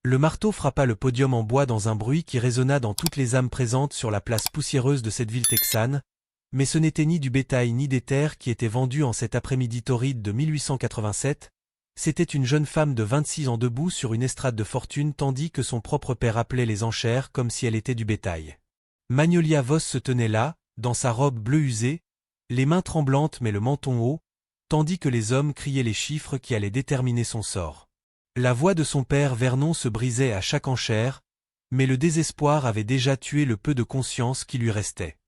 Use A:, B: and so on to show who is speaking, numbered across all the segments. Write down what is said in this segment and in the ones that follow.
A: Le marteau frappa le podium en bois dans un bruit qui résonna dans toutes les âmes présentes sur la place poussiéreuse de cette ville texane, mais ce n'était ni du bétail ni des terres qui étaient vendus en cet après-midi torride de 1887, c'était une jeune femme de 26 ans debout sur une estrade de fortune tandis que son propre père appelait les enchères comme si elle était du bétail. Magnolia Voss se tenait là, dans sa robe bleue usée, les mains tremblantes mais le menton haut, tandis que les hommes criaient les chiffres qui allaient déterminer son sort. La voix de son père Vernon se brisait à chaque enchère, mais le désespoir avait déjà tué le peu de conscience qui lui restait.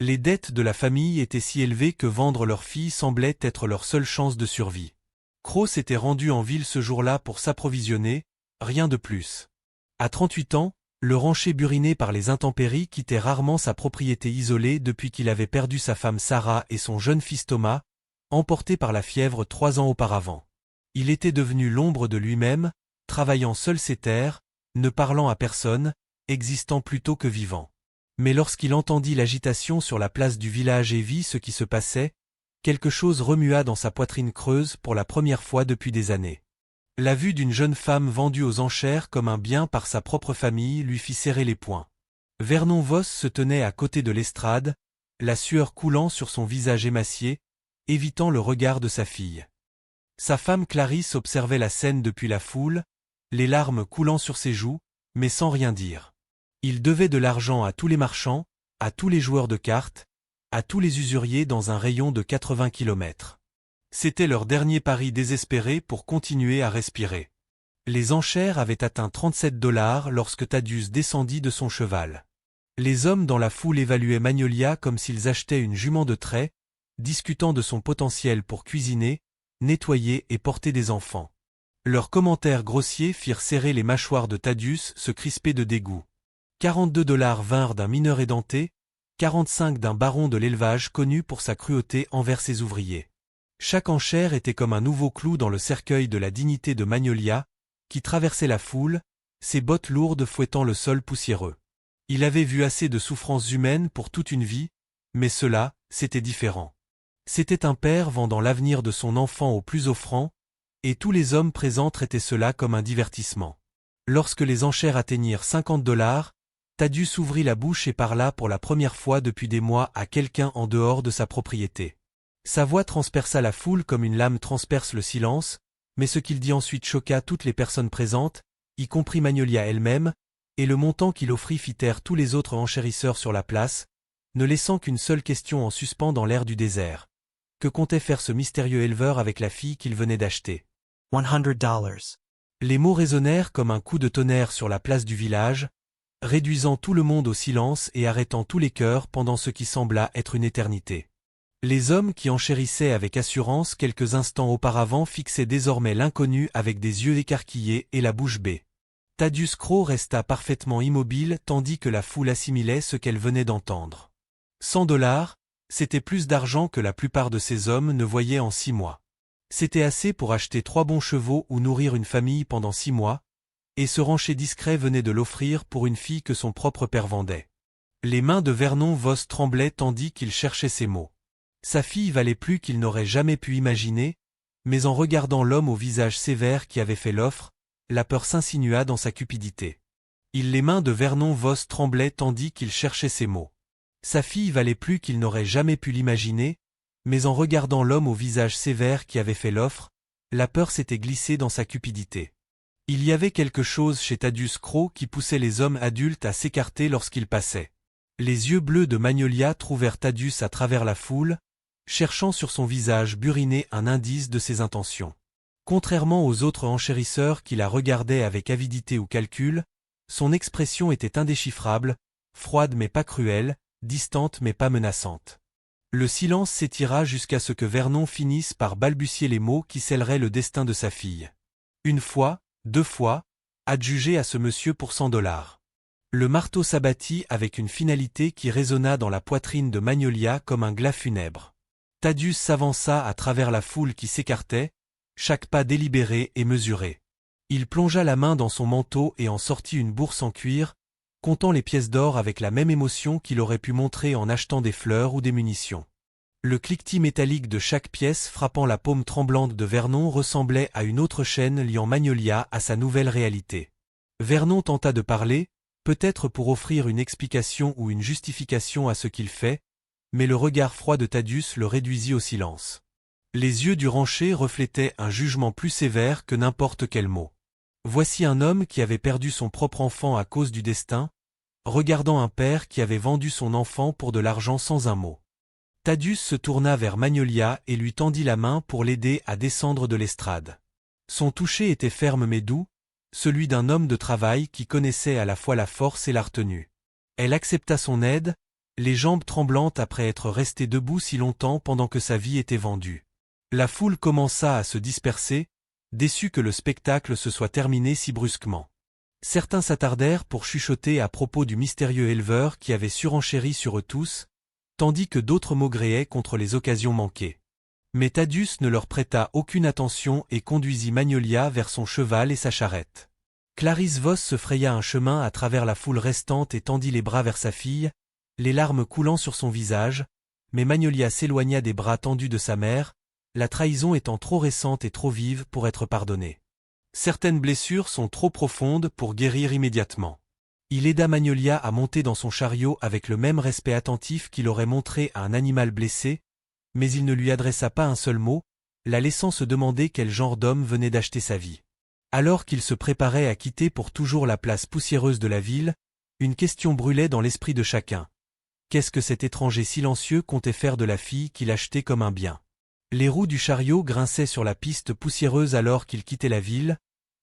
A: Les dettes de la famille étaient si élevées que vendre leur fille semblait être leur seule chance de survie. Crow s'était rendu en ville ce jour-là pour s'approvisionner, rien de plus. À 38 ans, le rancher buriné par les intempéries quittait rarement sa propriété isolée depuis qu'il avait perdu sa femme Sarah et son jeune fils Thomas, emportés par la fièvre 3 ans auparavant. Il était devenu l'ombre de lui-même, travaillant seul ses terres, ne parlant à personne, existant plutôt que vivant. Mais lorsqu'il entendit l'agitation sur la place du village et vit ce qui se passait, quelque chose remua dans sa poitrine creuse pour la première fois depuis des années. La vue d'une jeune femme vendue aux enchères comme un bien par sa propre famille lui fit serrer les poings. Vernon Voss se tenait à côté de l'estrade, la sueur coulant sur son visage émacié, évitant le regard de sa fille. Sa femme Clarisse observait la scène depuis la foule, les larmes coulant sur ses joues, mais sans rien dire. Il devait de l'argent à tous les marchands, à tous les joueurs de cartes, à tous les usuriers dans un rayon de 80 kilomètres. C'était leur dernier pari désespéré pour continuer à respirer. Les enchères avaient atteint 37 $ lorsque Thaddeus descendit de son cheval. Les hommes dans la foule évaluaient Magnolia comme s'ils achetaient une jument de trait, discutant de son potentiel pour cuisiner, nettoyer et porter des enfants. Leurs commentaires grossiers firent serrer les mâchoires de Thaddeus se crisper de dégoût. 42 $ vinrent d'un mineur édenté, 45 d'un baron de l'élevage connu pour sa cruauté envers ses ouvriers. Chaque enchère était comme un nouveau clou dans le cercueil de la dignité de Magnolia, qui traversait la foule, ses bottes lourdes fouettant le sol poussiéreux. Il avait vu assez de souffrances humaines pour toute une vie, mais cela, c'était différent. C'était un père vendant l'avenir de son enfant au plus offrant, et tous les hommes présents traitaient cela comme un divertissement. Lorsque les enchères atteignirent 50 $, Thaddeus ouvrit la bouche et parla pour la première fois depuis des mois à quelqu'un en dehors de sa propriété. Sa voix transperça la foule comme une lame transperce le silence, mais ce qu'il dit ensuite choqua toutes les personnes présentes, y compris Magnolia elle-même, et le montant qu'il offrit fit taire tous les autres enchérisseurs sur la place, ne laissant qu'une seule question en suspens dans l'air du désert. Que comptait faire ce mystérieux éleveur avec la fille qu'il venait d'acheter?
B: 100 $.
A: Les mots résonnèrent comme un coup de tonnerre sur la place du village, réduisant tout le monde au silence et arrêtant tous les cœurs pendant ce qui sembla être une éternité. Les hommes qui enchérissaient avec assurance quelques instants auparavant fixaient désormais l'inconnu avec des yeux écarquillés et la bouche bée. Thaddeus Crow resta parfaitement immobile tandis que la foule assimilait ce qu'elle venait d'entendre. 100 $, c'était plus d'argent que la plupart de ces hommes ne voyaient en 6 mois. C'était assez pour acheter 3 bons chevaux ou nourrir une famille pendant 6 mois, et ce rancher discret venait de l'offrir pour une fille que son propre père vendait. Les mains de Vernon Voss tremblaient tandis qu'il cherchait ses mots. Sa fille valait plus qu'il n'aurait jamais pu imaginer, mais en regardant l'homme au visage sévère qui avait fait l'offre, la peur s'insinua dans sa cupidité. Les mains de Vernon Voss tremblaient tandis qu'il cherchait ses mots. Sa fille valait plus qu'il n'aurait jamais pu l'imaginer, mais en regardant l'homme au visage sévère qui avait fait l'offre, la peur s'était glissée dans sa cupidité. Il y avait quelque chose chez Thaddeus Crow qui poussait les hommes adultes à s'écarter lorsqu'il passait. Les yeux bleus de Magnolia trouvèrent Thaddeus à travers la foule, cherchant sur son visage buriné un indice de ses intentions. Contrairement aux autres enchérisseurs qui la regardaient avec avidité ou calcul, son expression était indéchiffrable, froide mais pas cruelle, distante mais pas menaçante. Le silence s'étira jusqu'à ce que Vernon finisse par balbutier les mots qui scelleraient le destin de sa fille. 1 fois, 2 fois, adjugé à ce monsieur pour 100 $. Le marteau s'abattit avec une finalité qui résonna dans la poitrine de Magnolia comme un glas funèbre. Thaddeus s'avança à travers la foule qui s'écartait, chaque pas délibéré et mesuré. Il plongea la main dans son manteau et en sortit une bourse en cuir, comptant les pièces d'or avec la même émotion qu'il aurait pu montrer en achetant des fleurs ou des munitions. Le cliquetis métallique de chaque pièce frappant la paume tremblante de Vernon ressemblait à une autre chaîne liant Magnolia à sa nouvelle réalité. Vernon tenta de parler, peut-être pour offrir une explication ou une justification à ce qu'il fait, mais le regard froid de Thaddeus le réduisit au silence. Les yeux du rancher reflétaient un jugement plus sévère que n'importe quel mot. Voici un homme qui avait perdu son propre enfant à cause du destin, regardant un père qui avait vendu son enfant pour de l'argent sans un mot. Thaddeus se tourna vers Magnolia et lui tendit la main pour l'aider à descendre de l'estrade. Son toucher était ferme mais doux, celui d'un homme de travail qui connaissait à la fois la force et la retenue. Elle accepta son aide, les jambes tremblantes après être restée debout si longtemps pendant que sa vie était vendue. La foule commença à se disperser, déçue que le spectacle se soit terminé si brusquement. Certains s'attardèrent pour chuchoter à propos du mystérieux éleveur qui avait surenchéri sur eux tous, tandis que d'autres maugréaient contre les occasions manquées. Mais Thaddeus ne leur prêta aucune attention et conduisit Magnolia vers son cheval et sa charrette. Clarisse Voss se fraya un chemin à travers la foule restante et tendit les bras vers sa fille, les larmes coulant sur son visage, mais Magnolia s'éloigna des bras tendus de sa mère, la trahison étant trop récente et trop vive pour être pardonnée. Certaines blessures sont trop profondes pour guérir immédiatement. Il aida Magnolia à monter dans son chariot avec le même respect attentif qu'il aurait montré à un animal blessé, mais il ne lui adressa pas un seul mot, la laissant se demander quel genre d'homme venait d'acheter sa vie. Alors qu'il se préparait à quitter pour toujours la place poussiéreuse de la ville, une question brûlait dans l'esprit de chacun. Qu'est-ce que cet étranger silencieux comptait faire de la fille qu'il achetait comme un bien? Les roues du chariot grinçaient sur la piste poussiéreuse alors qu'il quittait la ville,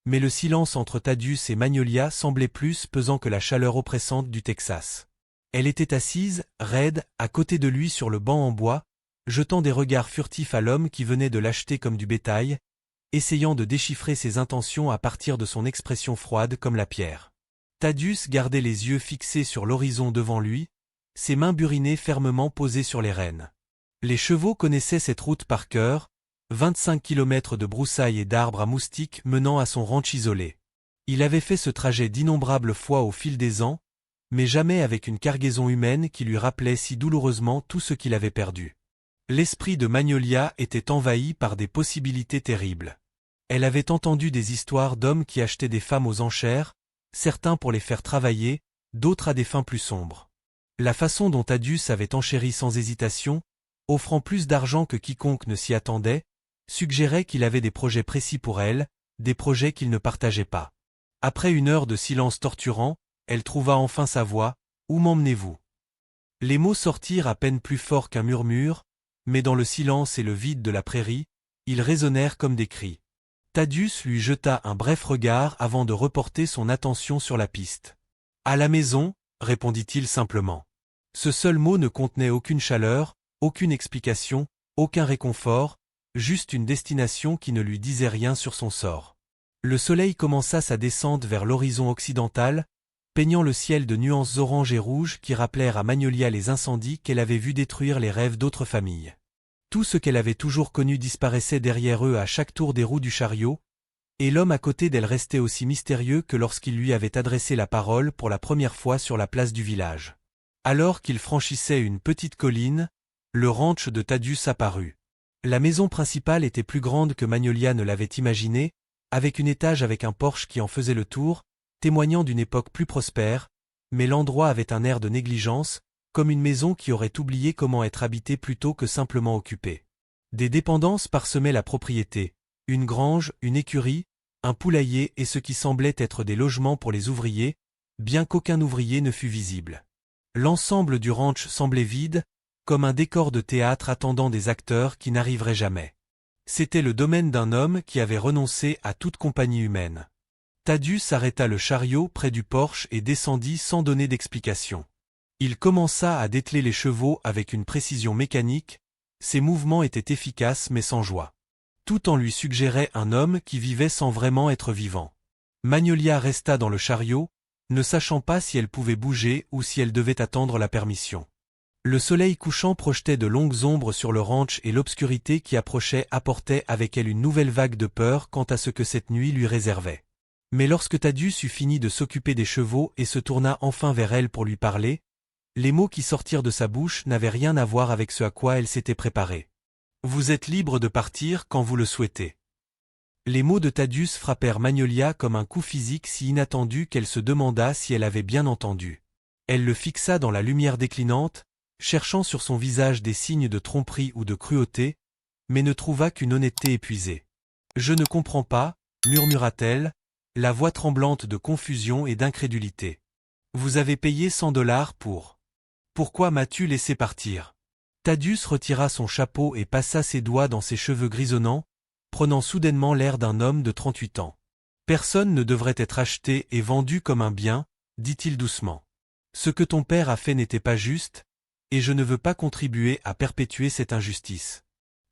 A: mais le silence entre Thaddeus et Magnolia semblait plus pesant que la chaleur oppressante du Texas. Elle était assise, raide, à côté de lui sur le banc en bois, jetant des regards furtifs à l'homme qui venait de l'acheter comme du bétail, essayant de déchiffrer ses intentions à partir de son expression froide comme la pierre. Thaddeus gardait les yeux fixés sur l'horizon devant lui, ses mains burinées fermement posées sur les rênes. Les chevaux connaissaient cette route par cœur, 25 kilomètres de broussailles et d'arbres à moustiques menant à son ranch isolé. Il avait fait ce trajet d'innombrables fois au fil des ans, mais jamais avec une cargaison humaine qui lui rappelait si douloureusement tout ce qu'il avait perdu. L'esprit de Magnolia était envahi par des possibilités terribles. Elle avait entendu des histoires d'hommes qui achetaient des femmes aux enchères, certains pour les faire travailler, d'autres à des fins plus sombres. La façon dont Thaddeus avait enchéri sans hésitation, offrant plus d'argent que quiconque ne s'y attendait, suggérait qu'il avait des projets précis pour elle, des projets qu'il ne partageait pas. Après une heure de silence torturant, elle trouva enfin sa voix, « Où m'emmenez-vous » Les mots sortirent à peine plus forts qu'un murmure, mais dans le silence et le vide de la prairie, ils résonnèrent comme des cris. Thaddeus lui jeta un bref regard avant de reporter son attention sur la piste. « À la maison » répondit-il simplement. Ce seul mot ne contenait aucune chaleur, aucune explication, aucun réconfort, juste une destination qui ne lui disait rien sur son sort. Le soleil commença sa descente vers l'horizon occidental, peignant le ciel de nuances oranges et rouges qui rappelèrent à Magnolia les incendies qu'elle avait vus détruire les rêves d'autres familles. Tout ce qu'elle avait toujours connu disparaissait derrière eux à chaque tour des roues du chariot, et l'homme à côté d'elle restait aussi mystérieux que lorsqu'il lui avait adressé la parole pour la première fois sur la place du village. Alors qu'il franchissait une petite colline, le ranch de Thaddeus apparut. La maison principale était plus grande que Magnolia ne l'avait imaginé, avec une étage avec un porche qui en faisait le tour, témoignant d'une époque plus prospère, mais l'endroit avait un air de négligence, comme une maison qui aurait oublié comment être habitée plutôt que simplement occupée. Des dépendances parsemaient la propriété, une grange, une écurie, un poulailler et ce qui semblait être des logements pour les ouvriers, bien qu'aucun ouvrier ne fût visible. L'ensemble du ranch semblait vide, comme un décor de théâtre attendant des acteurs qui n'arriveraient jamais. C'était le domaine d'un homme qui avait renoncé à toute compagnie humaine. Thaddeus arrêta le chariot près du porche et descendit sans donner d'explication. Il commença à dételer les chevaux avec une précision mécanique, ses mouvements étaient efficaces mais sans joie. Tout en lui suggérait un homme qui vivait sans vraiment être vivant. Magnolia resta dans le chariot, ne sachant pas si elle pouvait bouger ou si elle devait attendre la permission. Le soleil couchant projetait de longues ombres sur le ranch et l'obscurité qui approchait apportait avec elle une nouvelle vague de peur quant à ce que cette nuit lui réservait. Mais lorsque Thaddeus eut fini de s'occuper des chevaux et se tourna enfin vers elle pour lui parler, les mots qui sortirent de sa bouche n'avaient rien à voir avec ce à quoi elle s'était préparée. « Vous êtes libre de partir quand vous le souhaitez. » Les mots de Thaddeus frappèrent Magnolia comme un coup physique si inattendu qu'elle se demanda si elle avait bien entendu. Elle le fixa dans la lumière déclinante, cherchant sur son visage des signes de tromperie ou de cruauté, mais ne trouva qu'une honnêteté épuisée. « Je ne comprends pas, » murmura-t-elle, la voix tremblante de confusion et d'incrédulité. « Vous avez payé $100 pour... Pourquoi m'as-tu laissé partir ?» Thaddeus retira son chapeau et passa ses doigts dans ses cheveux grisonnants, prenant soudainement l'air d'un homme de 38 ans. « Personne ne devrait être acheté et vendu comme un bien, » dit-il doucement. « Ce que ton père a fait n'était pas juste, et je ne veux pas contribuer à perpétuer cette injustice. »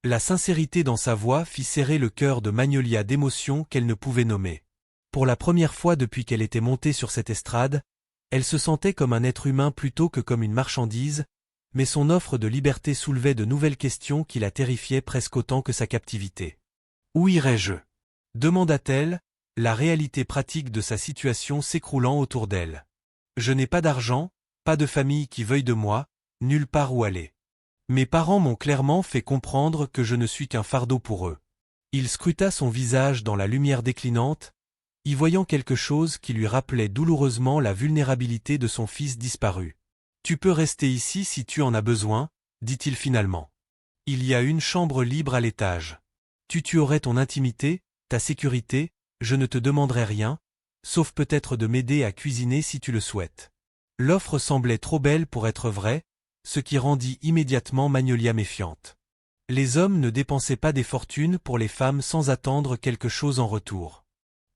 A: La sincérité dans sa voix fit serrer le cœur de Magnolia d'émotions qu'elle ne pouvait nommer. Pour la première fois depuis qu'elle était montée sur cette estrade, elle se sentait comme un être humain plutôt que comme une marchandise, mais son offre de liberté soulevait de nouvelles questions qui la terrifiaient presque autant que sa captivité. « Où irais-je » demanda-t-elle, la réalité pratique de sa situation s'écroulant autour d'elle. « Je n'ai pas d'argent, pas de famille qui veuille de moi, nulle part où aller. Mes parents m'ont clairement fait comprendre que je ne suis qu'un fardeau pour eux. » Il scruta son visage dans la lumière déclinante, y voyant quelque chose qui lui rappelait douloureusement la vulnérabilité de son fils disparu. « Tu peux rester ici si tu en as besoin, » dit-il finalement. « Il y a une chambre libre à l'étage. Tu aurais ton intimité, ta sécurité, je ne te demanderai rien, sauf peut-être de m'aider à cuisiner si tu le souhaites. » L'offre semblait trop belle pour être vraie, ce qui rendit immédiatement Magnolia méfiante. Les hommes ne dépensaient pas des fortunes pour les femmes sans attendre quelque chose en retour.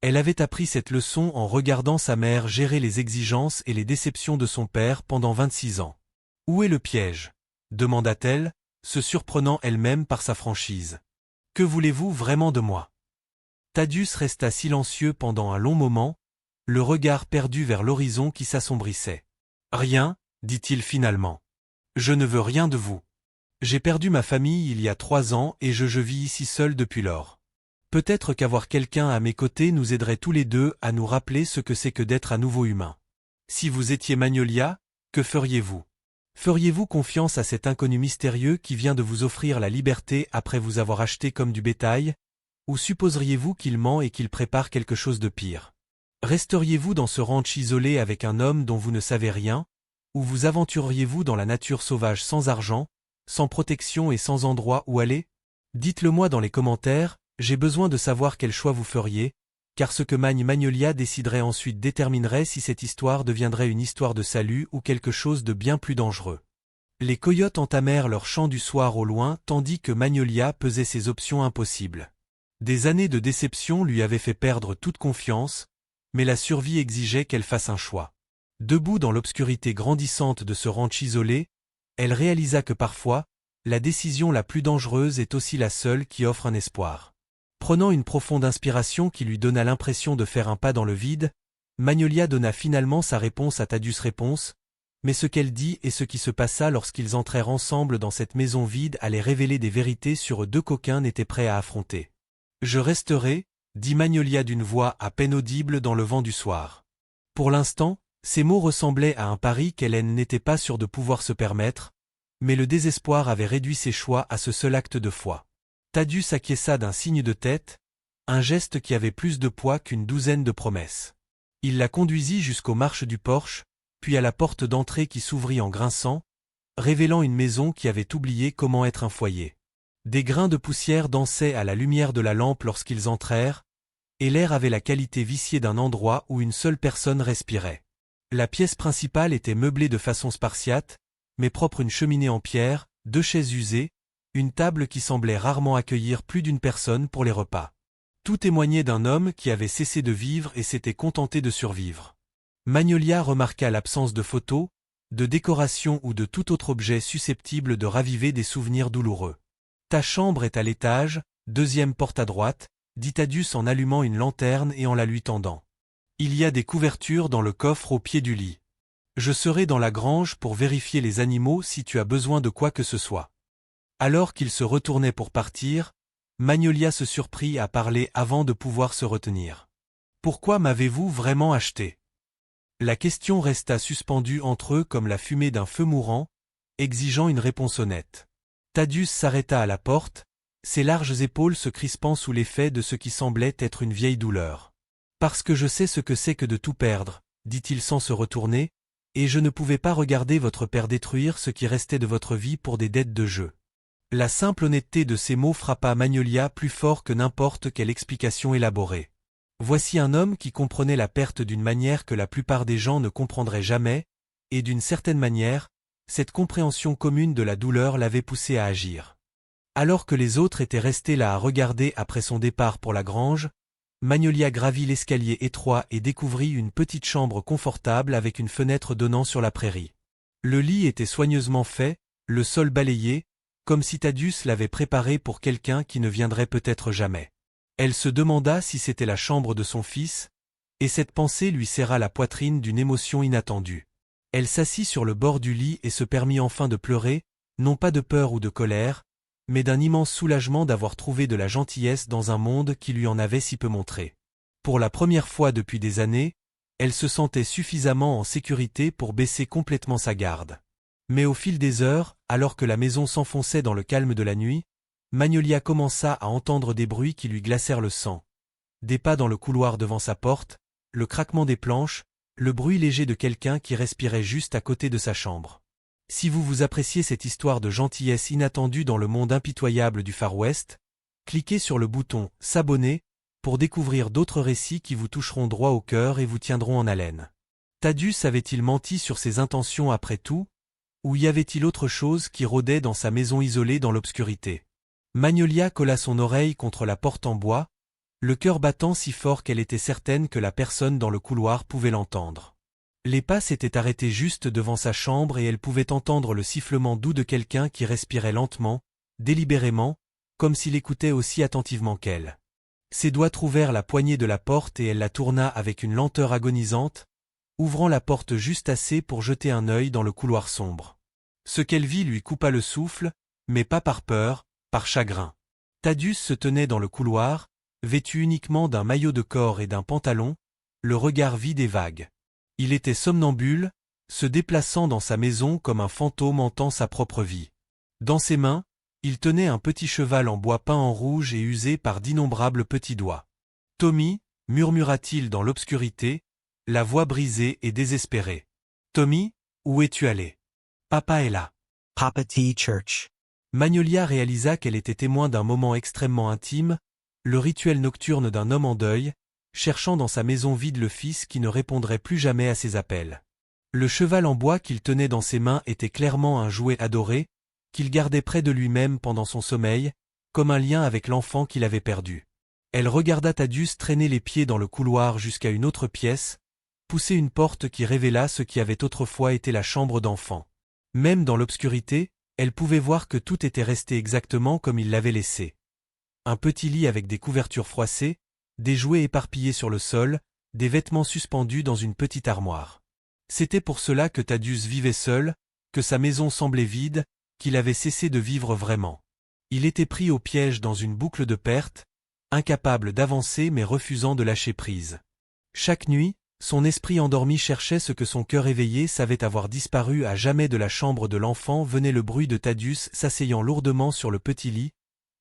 A: Elle avait appris cette leçon en regardant sa mère gérer les exigences et les déceptions de son père pendant 26 ans. « Où est le piège » demanda-t-elle, se surprenant elle-même par sa franchise. « Que voulez-vous vraiment de moi ?» Thaddeus resta silencieux pendant un long moment, le regard perdu vers l'horizon qui s'assombrissait. « Rien, » dit-il finalement. « Je ne veux rien de vous. J'ai perdu ma famille il y a 3 ans et je vis ici seul depuis lors. Peut-être qu'avoir quelqu'un à mes côtés nous aiderait tous les deux à nous rappeler ce que c'est que d'être à nouveau humain. Si vous étiez Magnolia, que feriez-vous? Feriez-vous confiance à cet inconnu mystérieux qui vient de vous offrir la liberté après vous avoir acheté comme du bétail, ou supposeriez-vous qu'il ment et qu'il prépare quelque chose de pire? Resteriez-vous dans ce ranch isolé avec un homme dont vous ne savez rien, ou vous aventureriez-vous dans la nature sauvage sans argent, sans protection et sans endroit où aller? Dites-le-moi dans les commentaires, j'ai besoin de savoir quel choix vous feriez, car ce que Magnolia déciderait ensuite déterminerait si cette histoire deviendrait une histoire de salut ou quelque chose de bien plus dangereux. Les coyotes entamèrent leur chant du soir au loin tandis que Magnolia pesait ses options impossibles. Des années de déception lui avaient fait perdre toute confiance, mais la survie exigeait qu'elle fasse un choix. Debout dans l'obscurité grandissante de ce ranch isolé, elle réalisa que parfois, la décision la plus dangereuse est aussi la seule qui offre un espoir. Prenant une profonde inspiration qui lui donna l'impression de faire un pas dans le vide, Magnolia donna finalement sa réponse à Thaddeus Réponse, mais ce qu'elle dit et ce qui se passa lorsqu'ils entrèrent ensemble dans cette maison vide allait révéler des vérités sur eux deux qu'aucun n'était prêt à affronter. « Je resterai, » dit Magnolia d'une voix à peine audible dans le vent du soir. Pour l'instant, ces mots ressemblaient à un pari qu'Hélène n'était pas sûre de pouvoir se permettre, mais le désespoir avait réduit ses choix à ce seul acte de foi. Thaddeus acquiesça d'un signe de tête, un geste qui avait plus de poids qu'une douzaine de promesses. Il la conduisit jusqu'aux marches du porche, puis à la porte d'entrée qui s'ouvrit en grinçant, révélant une maison qui avait oublié comment être un foyer. Des grains de poussière dansaient à la lumière de la lampe lorsqu'ils entrèrent, et l'air avait la qualité viciée d'un endroit où une seule personne respirait. La pièce principale était meublée de façon spartiate, mais propre une cheminée en pierre, 2 chaises usées, une table qui semblait rarement accueillir plus d'une personne pour les repas. Tout témoignait d'un homme qui avait cessé de vivre et s'était contenté de survivre. Magnolia remarqua l'absence de photos, de décorations ou de tout autre objet susceptible de raviver des souvenirs douloureux. « Ta chambre est à l'étage, 2e porte à droite, » dit Thaddeus en allumant une lanterne et en la lui tendant. « Il y a des couvertures dans le coffre au pied du lit. Je serai dans la grange pour vérifier les animaux si tu as besoin de quoi que ce soit. » Alors qu'il se retournait pour partir, Magnolia se surprit à parler avant de pouvoir se retenir. « Pourquoi m'avez-vous vraiment acheté ?» La question resta suspendue entre eux comme la fumée d'un feu mourant, exigeant une réponse honnête. Thaddeus s'arrêta à la porte, ses larges épaules se crispant sous l'effet de ce qui semblait être une vieille douleur. « Parce que je sais ce que c'est que de tout perdre, » dit-il sans se retourner, « et je ne pouvais pas regarder votre père détruire ce qui restait de votre vie pour des dettes de jeu. » La simple honnêteté de ces mots frappa Magnolia plus fort que n'importe quelle explication élaborée. Voici un homme qui comprenait la perte d'une manière que la plupart des gens ne comprendraient jamais, et d'une certaine manière, cette compréhension commune de la douleur l'avait poussé à agir. Alors que les autres étaient restés là à regarder après son départ pour la grange, Magnolia gravit l'escalier étroit et découvrit une petite chambre confortable avec une fenêtre donnant sur la prairie. Le lit était soigneusement fait, le sol balayé, comme si Thaddeus l'avait préparé pour quelqu'un qui ne viendrait peut-être jamais. Elle se demanda si c'était la chambre de son fils, et cette pensée lui serra la poitrine d'une émotion inattendue. Elle s'assit sur le bord du lit et se permit enfin de pleurer, non pas de peur ou de colère, mais d'un immense soulagement d'avoir trouvé de la gentillesse dans un monde qui lui en avait si peu montré. Pour la première fois depuis des années, elle se sentait suffisamment en sécurité pour baisser complètement sa garde. Mais au fil des heures, alors que la maison s'enfonçait dans le calme de la nuit, Magnolia commença à entendre des bruits qui lui glacèrent le sang. Des pas dans le couloir devant sa porte, le craquement des planches, le bruit léger de quelqu'un qui respirait juste à côté de sa chambre. Si vous appréciez cette histoire de gentillesse inattendue dans le monde impitoyable du Far West, cliquez sur le bouton « S'abonner » pour découvrir d'autres récits qui vous toucheront droit au cœur et vous tiendront en haleine. Thaddeus avait-il menti sur ses intentions après tout, ou y avait-il autre chose qui rôdait dans sa maison isolée dans l'obscurité? Magnolia colla son oreille contre la porte en bois, le cœur battant si fort qu'elle était certaine que la personne dans le couloir pouvait l'entendre. Les pas s'étaient arrêtés juste devant sa chambre et elle pouvait entendre le sifflement doux de quelqu'un qui respirait lentement, délibérément, comme s'il écoutait aussi attentivement qu'elle. Ses doigts trouvèrent la poignée de la porte et elle la tourna avec une lenteur agonisante, ouvrant la porte juste assez pour jeter un œil dans le couloir sombre. Ce qu'elle vit lui coupa le souffle, mais pas par peur, par chagrin. Thaddeus se tenait dans le couloir, vêtu uniquement d'un maillot de corps et d'un pantalon, le regard vide et vague. Il était somnambule, se déplaçant dans sa maison comme un fantôme hantant sa propre vie. Dans ses mains, il tenait un petit cheval en bois peint en rouge et usé par d'innombrables petits doigts. « Tommy » murmura-t-il dans l'obscurité, la voix brisée et désespérée. « Tommy, où es-tu allé? Papa est là. »
B: Papa T. Church.
A: Magnolia réalisa qu'elle était témoin d'un moment extrêmement intime, le rituel nocturne d'un homme en deuil, cherchant dans sa maison vide le fils qui ne répondrait plus jamais à ses appels. Le cheval en bois qu'il tenait dans ses mains était clairement un jouet adoré, qu'il gardait près de lui-même pendant son sommeil, comme un lien avec l'enfant qu'il avait perdu. Elle regarda Thaddeus traîner les pieds dans le couloir jusqu'à une autre pièce, pousser une porte qui révéla ce qui avait autrefois été la chambre d'enfant. Même dans l'obscurité, elle pouvait voir que tout était resté exactement comme il l'avait laissé. Un petit lit avec des couvertures froissées, des jouets éparpillés sur le sol, des vêtements suspendus dans une petite armoire. C'était pour cela que Thaddeus vivait seul, que sa maison semblait vide, qu'il avait cessé de vivre vraiment. Il était pris au piège dans une boucle de pertes, incapable d'avancer mais refusant de lâcher prise. Chaque nuit, son esprit endormi cherchait ce que son cœur éveillé savait avoir disparu à jamais de la chambre de l'enfant. Venait le bruit de Thaddeus s'asseyant lourdement sur le petit lit,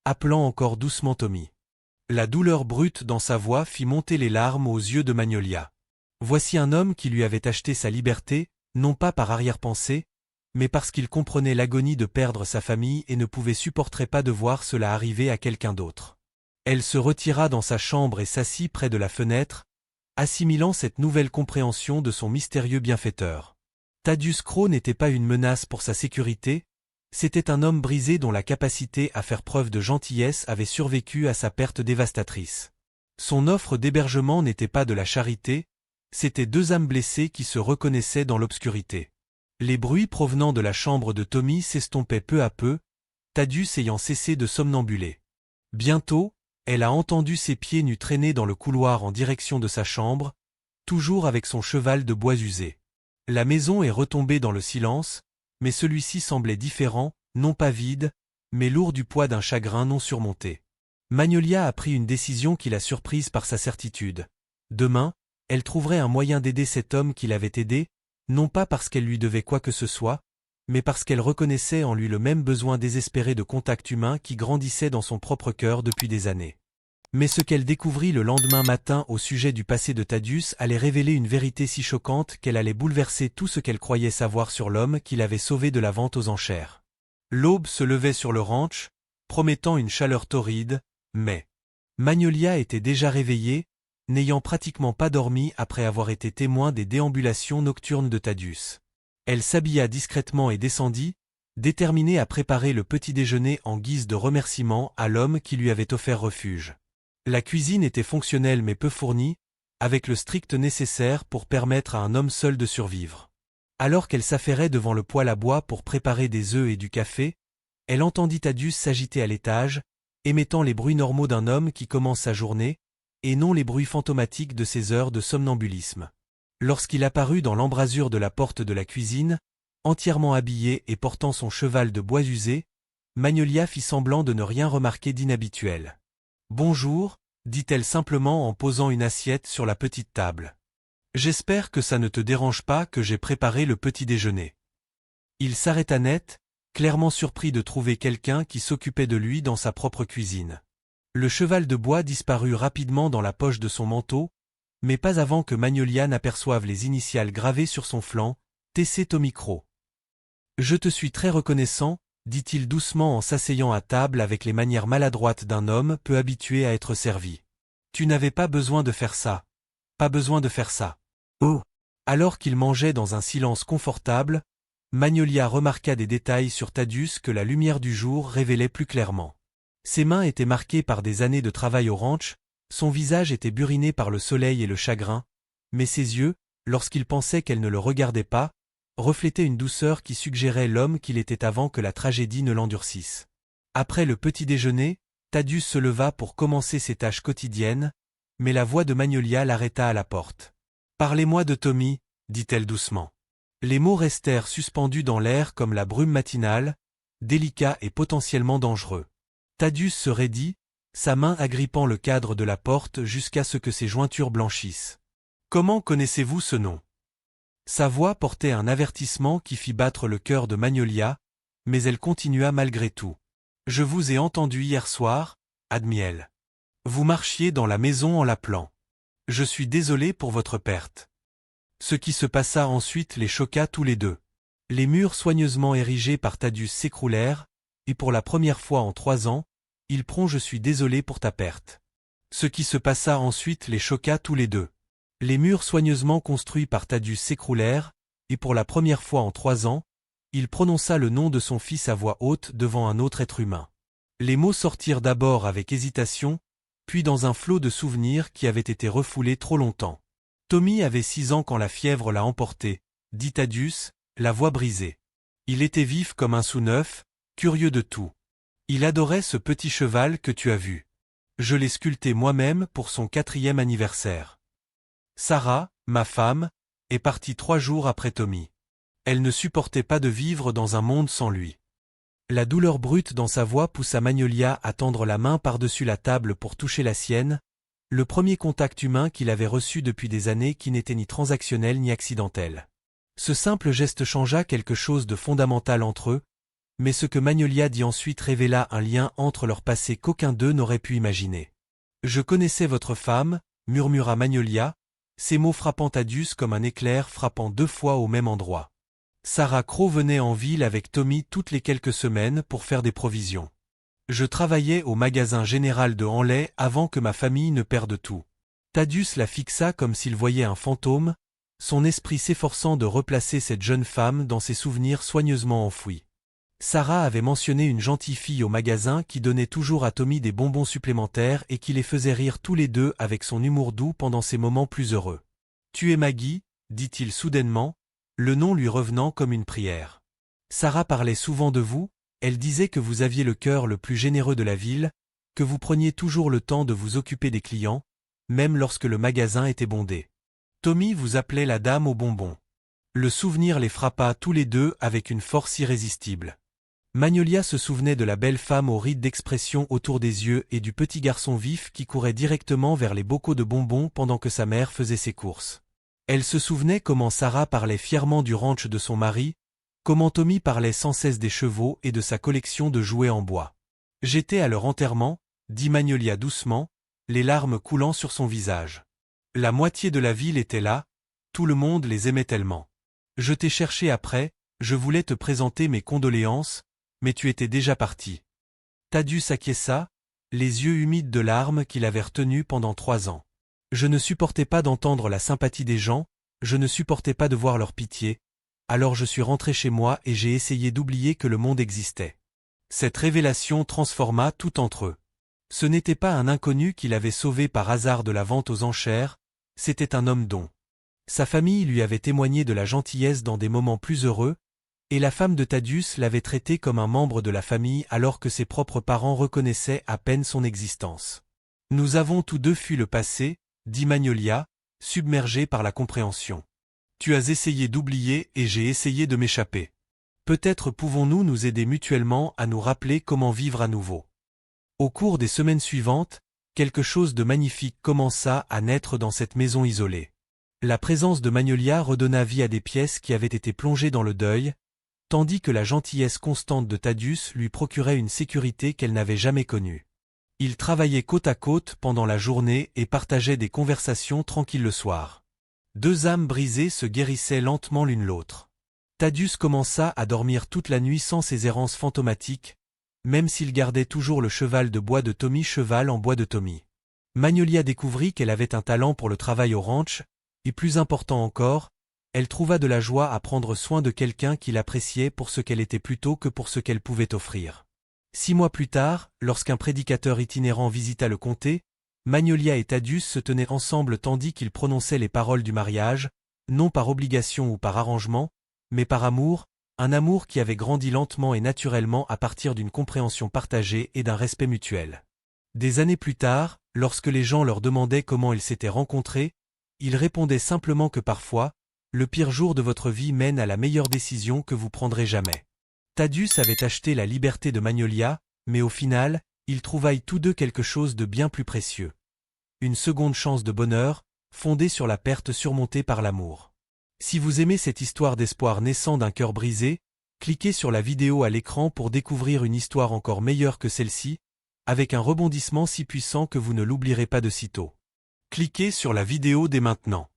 A: appelant encore doucement Tommy. La douleur brute dans sa voix fit monter les larmes aux yeux de Magnolia. Voici un homme qui lui avait acheté sa liberté, non pas par arrière-pensée, mais parce qu'il comprenait l'agonie de perdre sa famille et ne pouvait supporter pas de voir cela arriver à quelqu'un d'autre. Elle se retira dans sa chambre et s'assit près de la fenêtre, assimilant cette nouvelle compréhension de son mystérieux bienfaiteur. Thaddeus Crowe n'était pas une menace pour sa sécurité, c'était un homme brisé dont la capacité à faire preuve de gentillesse avait survécu à sa perte dévastatrice. Son offre d'hébergement n'était pas de la charité, c'étaient deux âmes blessées qui se reconnaissaient dans l'obscurité. Les bruits provenant de la chambre de Tommy s'estompaient peu à peu, Thaddeus ayant cessé de somnambuler. Bientôt, elle a entendu ses pieds nus traîner dans le couloir en direction de sa chambre, toujours avec son cheval de bois usé. La maison est retombée dans le silence, mais celui-ci semblait différent, non pas vide, mais lourd du poids d'un chagrin non surmonté. Magnolia a pris une décision qui l'a surprise par sa certitude. Demain, elle trouverait un moyen d'aider cet homme qui l'avait aidé, non pas parce qu'elle lui devait quoi que ce soit, mais parce qu'elle reconnaissait en lui le même besoin désespéré de contact humain qui grandissait dans son propre cœur depuis des années. Mais ce qu'elle découvrit le lendemain matin au sujet du passé de Thaddeus allait révéler une vérité si choquante qu'elle allait bouleverser tout ce qu'elle croyait savoir sur l'homme qui l'avait sauvée de la vente aux enchères. L'aube se levait sur le ranch, promettant une chaleur torride, mais Magnolia était déjà réveillée, n'ayant pratiquement pas dormi après avoir été témoin des déambulations nocturnes de Thaddeus. Elle s'habilla discrètement et descendit, déterminée à préparer le petit déjeuner en guise de remerciement à l'homme qui lui avait offert refuge. La cuisine était fonctionnelle mais peu fournie, avec le strict nécessaire pour permettre à un homme seul de survivre. Alors qu'elle s'affairait devant le poêle à bois pour préparer des œufs et du café, elle entendit Thaddeus s'agiter à l'étage, émettant les bruits normaux d'un homme qui commence sa journée, et non les bruits fantomatiques de ses heures de somnambulisme. Lorsqu'il apparut dans l'embrasure de la porte de la cuisine, entièrement habillé et portant son cheval de bois usé, Magnolia fit semblant de ne rien remarquer d'inhabituel. « Bonjour », dit-elle simplement en posant une assiette sur la petite table. « J'espère que ça ne te dérange pas que j'ai préparé le petit déjeuner. » Il s'arrêta net, clairement surpris de trouver quelqu'un qui s'occupait de lui dans sa propre cuisine. Le cheval de bois disparut rapidement dans la poche de son manteau, mais pas avant que Magnolia n'aperçoive les initiales gravées sur son flanc, TC Tomicro. « Je te suis très reconnaissant, » dit-il doucement en s'asseyant à table avec les manières maladroites d'un homme peu habitué à être servi. « Tu n'avais pas besoin de faire ça. Pas besoin de faire ça. »
B: Oh.
A: Alors qu'il mangeait dans un silence confortable, Magnolia remarqua des détails sur Thaddeus que la lumière du jour révélait plus clairement. Ses mains étaient marquées par des années de travail au ranch, son visage était buriné par le soleil et le chagrin, mais ses yeux, lorsqu'il pensait qu'elle ne le regardait pas, reflétaient une douceur qui suggérait l'homme qu'il était avant que la tragédie ne l'endurcisse. Après le petit déjeuner, Thaddeus se leva pour commencer ses tâches quotidiennes, mais la voix de Magnolia l'arrêta à la porte. « Parlez-moi de Tommy », dit-elle doucement. Les mots restèrent suspendus dans l'air comme la brume matinale, délicats et potentiellement dangereux. Thaddeus se raidit, sa main agrippant le cadre de la porte jusqu'à ce que ses jointures blanchissent. « Comment connaissez-vous ce nom ?» Sa voix portait un avertissement qui fit battre le cœur de Magnolia, mais elle continua malgré tout. « Je vous ai entendu hier soir, admit-elle. Vous marchiez dans la maison en l'appelant. Je suis désolé pour votre perte. » Ce qui se passa ensuite les choqua tous les deux. Les murs soigneusement érigés par Thaddeus s'écroulèrent, et pour la première fois en 3 ans, il prompt « Je suis désolé pour ta perte. » Ce qui se passa ensuite les choqua tous les deux. Les murs soigneusement construits par Thaddeus s'écroulèrent, et pour la première fois en 3 ans, il prononça le nom de son fils à voix haute devant un autre être humain. Les mots sortirent d'abord avec hésitation, puis dans un flot de souvenirs qui avaient été refoulés trop longtemps. Tommy avait 6 ans quand la fièvre l'a emporté, dit Thaddeus, la voix brisée. Il était vif comme un sou neuf, curieux de tout. Il adorait ce petit cheval que tu as vu. Je l'ai sculpté moi-même pour son 4e anniversaire. Sarah, ma femme, est partie 3 jours après Tommy. Elle ne supportait pas de vivre dans un monde sans lui. La douleur brute dans sa voix poussa Magnolia à tendre la main par-dessus la table pour toucher la sienne, le premier contact humain qu'il avait reçu depuis des années qui n'était ni transactionnel ni accidentel. Ce simple geste changea quelque chose de fondamental entre eux, mais ce que Magnolia dit ensuite révéla un lien entre leur passé qu'aucun d'eux n'aurait pu imaginer. « Je connaissais votre femme », murmura Magnolia, ces mots frappant Thaddeus comme un éclair frappant 2 fois au même endroit. Sarah Crowe venait en ville avec Tommy toutes les quelques semaines pour faire des provisions. Je travaillais au magasin général de Hanley avant que ma famille ne perde tout. Thaddeus la fixa comme s'il voyait un fantôme, son esprit s'efforçant de replacer cette jeune femme dans ses souvenirs soigneusement enfouis. Sarah avait mentionné une gentille fille au magasin qui donnait toujours à Tommy des bonbons supplémentaires et qui les faisait rire tous les deux avec son humour doux pendant ses moments plus heureux. « Tu es Maggie », dit-il soudainement, le nom lui revenant comme une prière. Sarah parlait souvent de vous, elle disait que vous aviez le cœur le plus généreux de la ville, que vous preniez toujours le temps de vous occuper des clients, même lorsque le magasin était bondé. Tommy vous appelait la dame aux bonbons. Le souvenir les frappa tous les deux avec une force irrésistible. Magnolia se souvenait de la belle femme aux rides d'expression autour des yeux et du petit garçon vif qui courait directement vers les bocaux de bonbons pendant que sa mère faisait ses courses. Elle se souvenait comment Sarah parlait fièrement du ranch de son mari, comment Tommy parlait sans cesse des chevaux et de sa collection de jouets en bois. J'étais à leur enterrement, dit Magnolia doucement, les larmes coulant sur son visage. La moitié de la ville était là, tout le monde les aimait tellement. Je t'ai cherché après, je voulais te présenter mes condoléances, mais tu étais déjà parti. Thaddeus acquiesça, les yeux humides de larmes qu'il avait retenues pendant 3 ans. Je ne supportais pas d'entendre la sympathie des gens, je ne supportais pas de voir leur pitié, alors je suis rentré chez moi et j'ai essayé d'oublier que le monde existait. Cette révélation transforma tout entre eux. Ce n'était pas un inconnu qu'il avait sauvé par hasard de la vente aux enchères, c'était un homme dont sa famille lui avait témoigné de la gentillesse dans des moments plus heureux, et la femme de Thaddeus l'avait traité comme un membre de la famille alors que ses propres parents reconnaissaient à peine son existence. Nous avons tous deux fui le passé, dit Magnolia, submergé par la compréhension. Tu as essayé d'oublier et j'ai essayé de m'échapper. Peut-être pouvons-nous nous aider mutuellement à nous rappeler comment vivre à nouveau. Au cours des semaines suivantes, quelque chose de magnifique commença à naître dans cette maison isolée. La présence de Magnolia redonna vie à des pièces qui avaient été plongées dans le deuil, tandis que la gentillesse constante de Thaddeus lui procurait une sécurité qu'elle n'avait jamais connue. Ils travaillaient côte à côte pendant la journée et partageaient des conversations tranquilles le soir. 2 âmes brisées se guérissaient lentement l'une l'autre. Thaddeus commença à dormir toute la nuit sans ses errances fantomatiques, même s'il gardait toujours le cheval de bois de Tommy, cheval en bois de Tommy. Magnolia découvrit qu'elle avait un talent pour le travail au ranch, et plus important encore, elle trouva de la joie à prendre soin de quelqu'un qui l'appréciait pour ce qu'elle était plutôt que pour ce qu'elle pouvait offrir. 6 mois plus tard, lorsqu'un prédicateur itinérant visita le comté, Magnolia et Thaddeus se tenaient ensemble tandis qu'ils prononçaient les paroles du mariage, non par obligation ou par arrangement, mais par amour, un amour qui avait grandi lentement et naturellement à partir d'une compréhension partagée et d'un respect mutuel. Des années plus tard, lorsque les gens leur demandaient comment ils s'étaient rencontrés, ils répondaient simplement que parfois, le pire jour de votre vie mène à la meilleure décision que vous prendrez jamais. Thaddeus avait acheté la liberté de Magnolia, mais au final, ils trouvaient tous deux quelque chose de bien plus précieux. Une seconde chance de bonheur, fondée sur la perte surmontée par l'amour. Si vous aimez cette histoire d'espoir naissant d'un cœur brisé, cliquez sur la vidéo à l'écran pour découvrir une histoire encore meilleure que celle-ci, avec un rebondissement si puissant que vous ne l'oublierez pas de sitôt. Cliquez sur la vidéo dès maintenant.